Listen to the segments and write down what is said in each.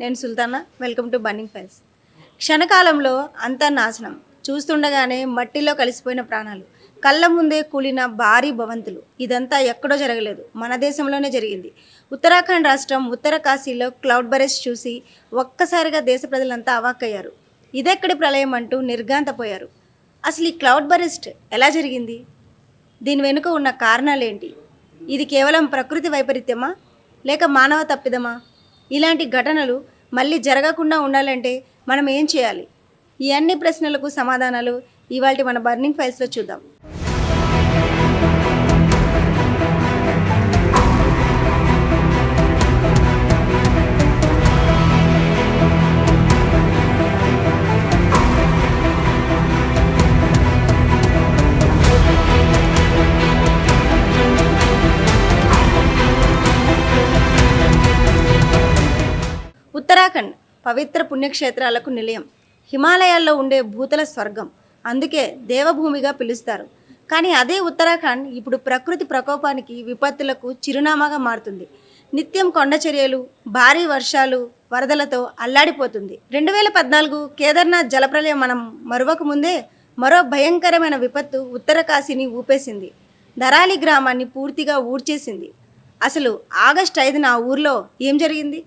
నేను Sultana. Welcome to burning files. క్షణకాలంలో అంతా నాశనం. చూస్తుండగానే మట్టిలో కలిసిపోయిన ప్రాణాలు, కళ్ళ ముందే కూలిన భారీ భవంతులు. ఇదంతా ఎక్కడో జరగలేదు, మన దేశంలోనే జరిగింది. ఉత్తరాఖండ్ రాష్ట్రం ఉత్తర కాశీలో క్లౌడ్ బరెస్ట్ చూసి ఒక్కసారిగా దేశ ప్రజలంతా అవాక్కయ్యారు. ఇదెక్కడి ప్రళయం అంటూ నిర్ఘాంతపోయారు. అసలు ఈ క్లౌడ్ బరెస్ట్ ఎలా జరిగింది? దీని వెనుక ఉన్న కారణాలేంటి? ఇది కేవలం ప్రకృతి వైపరీత్యమా లేక మానవ తప్పిదమా? ఇలాంటి ఘటనలు మళ్ళీ జరగకుండా ఉండాలంటే మనం ఏం చేయాలి? ఈ అన్ని ప్రశ్నలకు సమాధానాలు ఇవాల్టి మన బర్నింగ్ ఫైల్స్లో చూద్దాం. ఉత్తరాఖండ్ పవిత్ర పుణ్యక్షేత్రాలకు నిలయం, హిమాలయాల్లో ఉండే భూతల స్వర్గం, అందుకే దేవభూమిగా పిలుస్తారు. కానీ అదే ఉత్తరాఖండ్ ఇప్పుడు ప్రకృతి ప్రకోపానికి, విపత్తులకు చిరునామాగా మారుతుంది. నిత్యం కొండ చర్యలు, భారీ వర్షాలు, వరదలతో అల్లాడిపోతుంది. 2014 కేదార్నాథ్ జలప్రలయం మనం మరువక ముందే మరో భయంకరమైన విపత్తు ఉత్తర కాశీని ఊపేసింది. ధరాలి గ్రామాన్ని పూర్తిగా ఊడ్చేసింది. అసలు ఆగస్టు 5న ఆ ఊర్లో ఏం జరిగింది?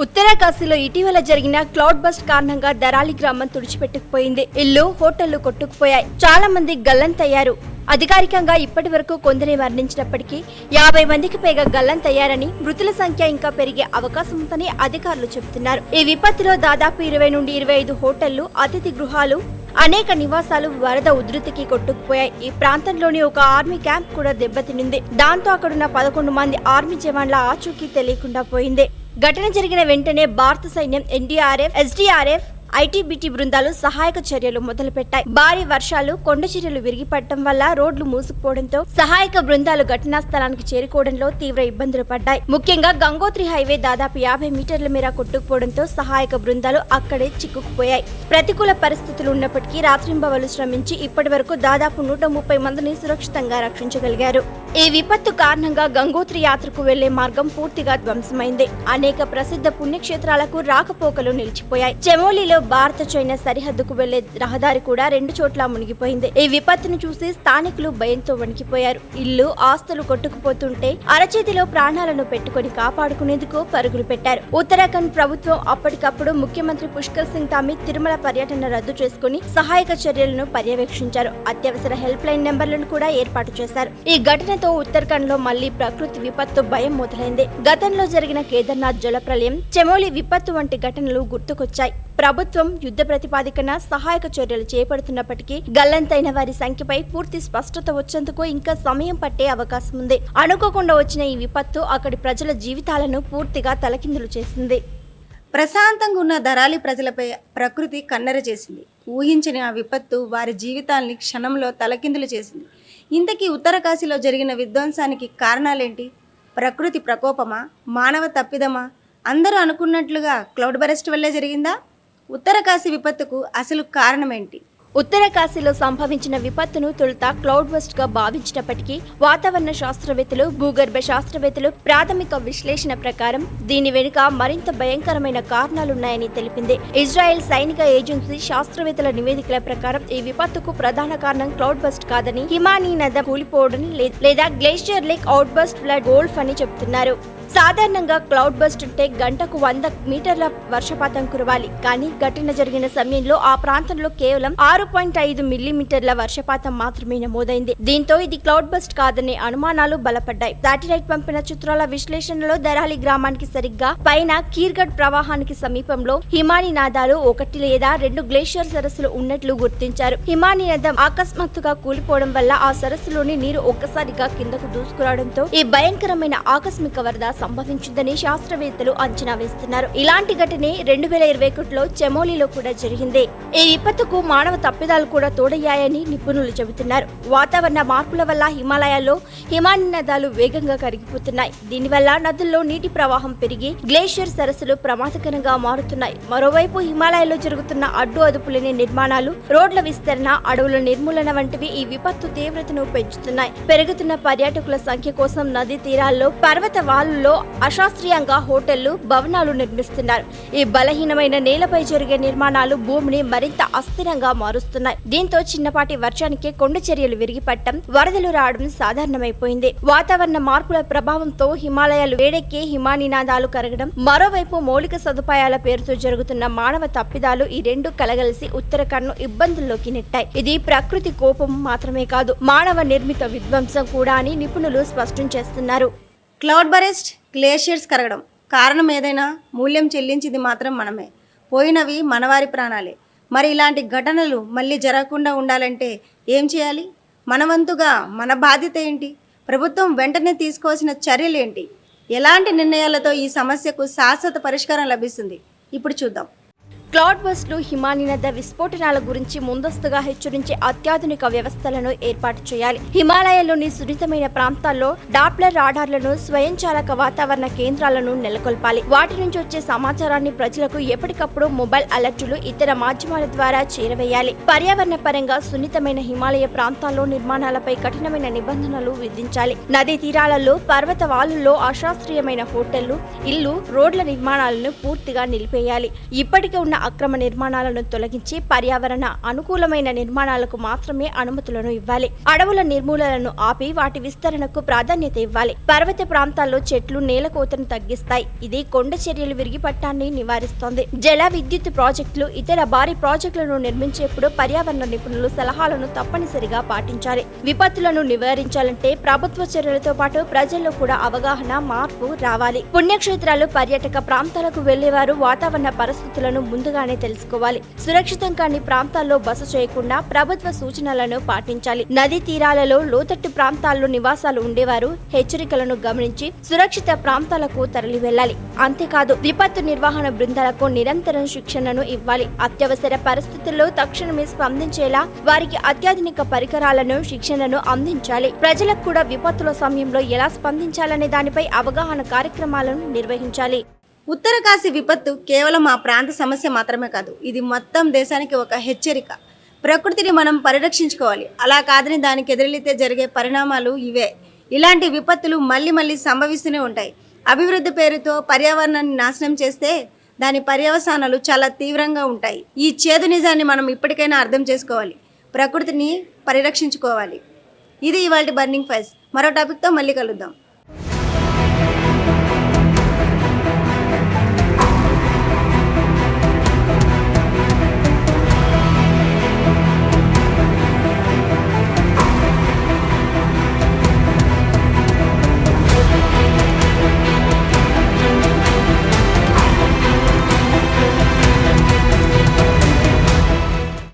ఉత్తరకాశీలో ఇటీవల జరిగిన క్లౌడ్ బస్ట్ కారణంగా ధరాలి గ్రామం తుడిచిపెట్టుకుపోయింది. ఇల్లు, హోటళ్లు కొట్టుకుపోయాయి. చాలా మంది గల్లంతయ్యారు. అధికారికంగా ఇప్పటి వరకు కొందరే మరణించినప్పటికీ 50 మందికి పైగా గల్లంతయ్యారని, మృతుల సంఖ్య ఇంకా పెరిగే అవకాశం ఉందని అధికారులు చెబుతున్నారు. ఈ విపత్తులో దాదాపు 20 నుండి 25 హోటళ్లు, అతిథి గృహాలు, అనేక నివాసాలు వరద ఉధృతికి కొట్టుకుపోయాయి. ఈ ప్రాంతంలోని ఒక ఆర్మీ క్యాంప్ కూడా దెబ్బతినింది. దాంతో అక్కడున్న 11 మంది ఆర్మీ జవాన్ల ఆచూకీ తెలియకుండా పోయింది. ఘటన జరిగిన వెంటనే భారత సైన్యం, ఎన్డీఆర్ఎఫ్, ఎస్డీఆర్ఎఫ్, ఐటీబీటీ బృందాలు సహాయక చర్యలు మొదలుపెట్టాయి. భారీ వర్షాలు, కొండ చర్యలు విరిగిపడటం వల్ల రోడ్లు మూసుకుపోవడంతో సహాయక బృందాలు ఘటనా స్థలానికి చేరుకోవడంలో తీవ్ర ఇబ్బందులు పడ్డాయి. ముఖ్యంగా గంగోత్రి హైవే దాదాపు 50 మీటర్ల మేర కొట్టుకుపోవడంతో సహాయక బృందాలు అక్కడే చిక్కుకుపోయాయి. ప్రతికూల పరిస్థితులు ఉన్నప్పటికీ రాత్రింబవలు శ్రమించి ఇప్పటి వరకు దాదాపు 130 మందిని సురక్షితంగా రక్షించగలిగారు. ఈ విపత్తు కారణంగా గంగోత్రి యాత్రకు వెళ్లే మార్గం పూర్తిగా ధ్వంసమైంది. అనేక ప్రసిద్ధ పుణ్యక్షేత్రాలకు రాకపోకలు నిలిచిపోయాయి. చెమోలిలో భారత చైనా సరిహద్దుకు వెళ్లే రహదారి కూడా 2 చోట్ల మునిగిపోయింది. ఈ విపత్తును చూసి స్థానికులు భయంతో వణికిపోయారు. ఇల్లు, ఆస్తులు కొట్టుకుపోతుంటే అరచేతిలో ప్రాణాలను పెట్టుకుని కాపాడుకునేందుకు పరుగులు పెట్టారు. ఉత్తరాఖండ్ ప్రభుత్వం అప్పటికప్పుడు ముఖ్యమంత్రి పుష్కర్ సింగ్ ధామీ తిరుమల పర్యటన రద్దు చేసుకుని సహాయక చర్యలను పర్యవేక్షించారు. అత్యవసర హెల్ప్ లైన్ నెంబర్లను కూడా ఏర్పాటు చేశారు. ఈ ఘటనతో ఉత్తరాఖండ్ లో మళ్లీ ప్రకృతి విపత్తు భయం మొదలైంది. గతంలో జరిగిన కేదార్నాథ్ జలప్రలయం, చెమోలి విపత్తు వంటి ఘటనలు గుర్తుకొచ్చాయి. ప్రభుత్వం యుద్ధ ప్రతిపాదికన సహాయక చర్యలు చేపడుతున్నప్పటికీ గల్లంతైన వారి సంఖ్యపై పూర్తి స్పష్టత వచ్చేందుకు ఇంకా సమయం పట్టే అవకాశం ఉంది. అనుకోకుండా వచ్చిన ఈ విపత్తు అక్కడి ప్రజల జీవితాలను పూర్తిగా తలకిందులు చేసింది. ప్రశాంతంగా ఉన్న ధరాలి ప్రజలపై ప్రకృతి కన్నెర చేసింది. ఊహించని ఆ విపత్తు వారి జీవితాల్ని క్షణంలో తలకిందులు చేసింది. ఇంతకీ ఉత్తర కాశీలో జరిగిన విధ్వంసానికి కారణాలేంటి? ప్రకృతి ప్రకోపమా, మానవ తప్పిదమా? అందరూ అనుకున్నట్లుగా క్లౌడ్ బరెస్ట్ వల్లే జరిగిందా? ఉత్తర కాశీ విపత్తుకు అసలు కారణమేంటి? ఉత్తర కాశీలో సంభవించిన విపత్తును తొలుత క్లౌడ్ బస్ట్ గా భావించినప్పటికీ వాతావరణ శాస్త్రవేత్తలు, భూగర్భ శాస్త్రవేత్తలు ప్రాథమిక విశ్లేషణ ప్రకారం దీని వెనుక మరింత భయంకరమైన కారణాలున్నాయని తెలిపింది. ఇజ్రాయెల్ సైనిక ఏజెన్సీ శాస్త్రవేత్తల నివేదికల ప్రకారం ఈ విపత్తుకు ప్రధాన కారణం క్లౌడ్ బస్ట్ కాదని, హిమానీ నది కూలిపోవడం లేదా glacier lake outburst flood GLOF అని చెబుతున్నారు. సాధారణంగా క్లౌడ్ బస్ట్ అంటే గంటకు 100 మీటర్ల వర్షపాతం కురవాలి. కానీ ఘటన జరిగిన సమయంలో ఆ ప్రాంతంలో కేవలం 6.5 మిల్లీమీటర్ల వర్షపాతం మాత్రమే నమోదైంది. దీంతో ఇది క్లౌడ్ బస్ట్ కాదనే అనుమానాలు బలపడ్డాయి. శాటిలైట్ పంపిన చిత్రాల విశ్లేషణలో ధరాలి గ్రామానికి సరిగ్గా పైన కీర్గఢ్ ప్రవాహానికి సమీపంలో హిమానీ నదాలు 1 లేదా 2 గ్లేషియర్ సరస్సులు ఉన్నట్లు గుర్తించారు. హిమానీ నదం అకస్మాత్తుగా కూలిపోవడం వల్ల ఆ సరస్సులోని నీరు ఒక్కసారిగా కిందకు దూసుకురావడంతో ఈ భయంకరమైన ఆకస్మిక వరద సంభవించిందని శాస్త్రవేత్తలు అంచనా వేస్తున్నారు. ఇలాంటి ఘటనే 2021లో చెమోలిలో కూడా జరిగింది. ఈ విపత్తుకు మానవ తప్పిదాలు కూడా తోడయ్యాయని నిపుణులు చెబుతున్నారు. వాతావరణ మార్పుల వల్ల హిమాలయాల్లో హిమానీ నదాలు వేగంగా కరిగిపోతున్నాయి. దీనివల్ల నదుల్లో నీటి ప్రవాహం పెరిగి గ్లేషియర్ సరస్సులు ప్రమాదకరంగా మారుతున్నాయి. మరోవైపు హిమాలయాల్లో జరుగుతున్న అడ్డు అదుపులేని నిర్మాణాలు, రోడ్ల విస్తరణ, అడవుల నిర్మూలన వంటివి ఈ విపత్తు తీవ్రతను పెంచుతున్నాయి. పెరుగుతున్న పర్యాటకుల సంఖ్య కోసం నదీ తీరాల్లో, పర్వత వాలుల్లో ప్రాంతాల్లో అశాస్త్రీయంగా హోటళ్లు, భవనాలు నిర్మిస్తున్నారు. ఈ బలహీనమైన నేలపై జరిగే నిర్మాణాలు భూమిని మరింత అస్థిరంగా మారుస్తున్నాయి. దీంతో చిన్నపాటి వర్షానికే కొండ చర్యలు విరిగిపడటం, వరదలు రావడం సాధారణమైపోయింది. వాతావరణ మార్పుల ప్రభావంతో హిమాలయాలు వేడెక్కి హిమానినాదాలు కరగడం, మరోవైపు మౌలిక సదుపాయాల పేరుతో జరుగుతున్న మానవ తప్పిదాలు ఈ రెండు కలగలిసి ఉత్తరాఖండ్ను ఇబ్బందుల్లోకి నెట్టాయి. ఇది ప్రకృతి కోపం మాత్రమే కాదు, మానవ నిర్మిత విధ్వంసం కూడా అని నిపుణులు స్పష్టం చేస్తున్నారు. క్లౌడ్ బరెస్ట్, గ్లేషియర్స్ కరగడం కారణం ఏదైనా మూల్యం చెల్లించింది మాత్రం మనమే. పోయినవి మనవారి ప్రాణాలే. మరి ఇలాంటి ఘటనలు మళ్ళీ జరగకుండా ఉండాలంటే ఏం చేయాలి? మన వంతుగా మన బాధ్యత ఏంటి? ప్రభుత్వం వెంటనే తీసుకోవాల్సిన చర్యలు ఏంటి? ఎలాంటి నిర్ణయాలతో ఈ సమస్యకు శాశ్వత పరిష్కారం లభిస్తుంది? ఇప్పుడు చూద్దాం. క్లౌడ్ బస్ట్లు హిమానీనద విస్ఫోటనాల గురించి ముందస్తుగా హెచ్చరించే అత్యాధునిక వ్యవస్థలను ఏర్పాటు చేయాలి. హిమాలయాల్లోని సున్నితమైన ప్రాంతాల్లో డాప్లర్ రాడార్లను, స్వయంచాలక వాతావరణ కేంద్రాలను నెలకొల్పాలి. వాటి నుంచి వచ్చే సమాచారాన్ని ప్రజలకు ఎప్పటికప్పుడు మొబైల్ అలర్టులు, ఇతర మాధ్యమాల ద్వారా చేరవేయాలి. పర్యావరణ పరంగా సున్నితమైన హిమాలయ ప్రాంతాల్లో నిర్మాణాలపై కఠినమైన నిబంధనలు విధించాలి. నదీ తీరాలలో, పర్వత వాలుల్లో అశాస్త్రీయమైన హోటళ్లు, ఇల్లు, రోడ్ల నిర్మాణాలను పూర్తిగా నిలిపేయాలి. ఇప్పటికే ఉన్న అక్రమ నిర్మాణాలను తొలగించి పర్యావరణ అనుకూలమైన నిర్మాణాలకు మాత్రమే అనుమతులను ఇవ్వాలి. అడవుల నిర్మూలనను ఆపి వాటి విస్తరణకు ప్రాధాన్యత ఇవ్వాలి. పర్వత ప్రాంతాల్లో చెట్లు నేలకోతను తగ్గిస్తాయి. ఇది కొండ చర్యలు విరిగిపట్టాన్ని నివారిస్తోంది. జల విద్యుత్ ప్రాజెక్టులు, ఇతర భారీ ప్రాజెక్టులను నిర్మించేప్పుడు పర్యావరణ నిపుణులు సలహాలను తప్పనిసరిగా పాటించాలి. విపత్తులను నివారించాలంటే ప్రభుత్వ చర్యలతో పాటు ప్రజల్లో కూడా అవగాహన, మార్పు రావాలి. పుణ్యక్షేత్రాలు, పర్యాటక ప్రాంతాలకు వెళ్లేవారు వాతావరణ పరిస్థితులను ముందుగానే తెలుసుకోవాలి. సురక్షితం కాని ప్రాంతాల్లో బస చేయకుండా ప్రభుత్వ సూచనలను పాటించాలి. నదీ తీరాలలో, లోతట్టు ప్రాంతాల్లో నివాసాలు ఉండేవారు హెచ్చరికలను గమనించి సురక్షిత ప్రాంతాలకు తరలి వెళ్లాలి. అంతేకాదు విపత్తు నిర్వహణ బృందాలకు నిరంతరం శిక్షణను ఇవ్వాలి. అత్యవసర పరిస్థితుల్లో తక్షణమే స్పందించేలా వారికి అత్యాధునిక పరికరాలను, శిక్షణను అందించాలి. ప్రజలకు కూడా విపత్తుల సమయంలో ఎలా స్పందించాలనే దానిపై అవగాహన కార్యక్రమాలను నిర్వహించాలి. ఉత్తరకాశీ విపత్తు కేవలం ఆ ప్రాంత సమస్య మాత్రమే కాదు, ఇది మొత్తం దేశానికి ఒక హెచ్చరిక. ప్రకృతిని మనం పరిరక్షించుకోవాలి. అలా కాదని దానికి ఎదురెళ్లితే జరిగే పరిణామాలు ఇవే. ఇలాంటి విపత్తులు మళ్ళీ మళ్ళీ సంభవిస్తూనే ఉంటాయి. అభివృద్ధి పేరుతో పర్యావరణాన్ని నాశనం చేస్తే దాని పర్యవసానాలు చాలా తీవ్రంగా ఉంటాయి. ఈ చేదు నిజాన్ని మనం ఇప్పటికైనా అర్థం చేసుకోవాలి. ప్రకృతిని పరిరక్షించుకోవాలి. ఇది ఇవాల్టి బర్నింగ్ ఫైల్స్. మరో టాపిక్తో మళ్ళీ కలుద్దాం.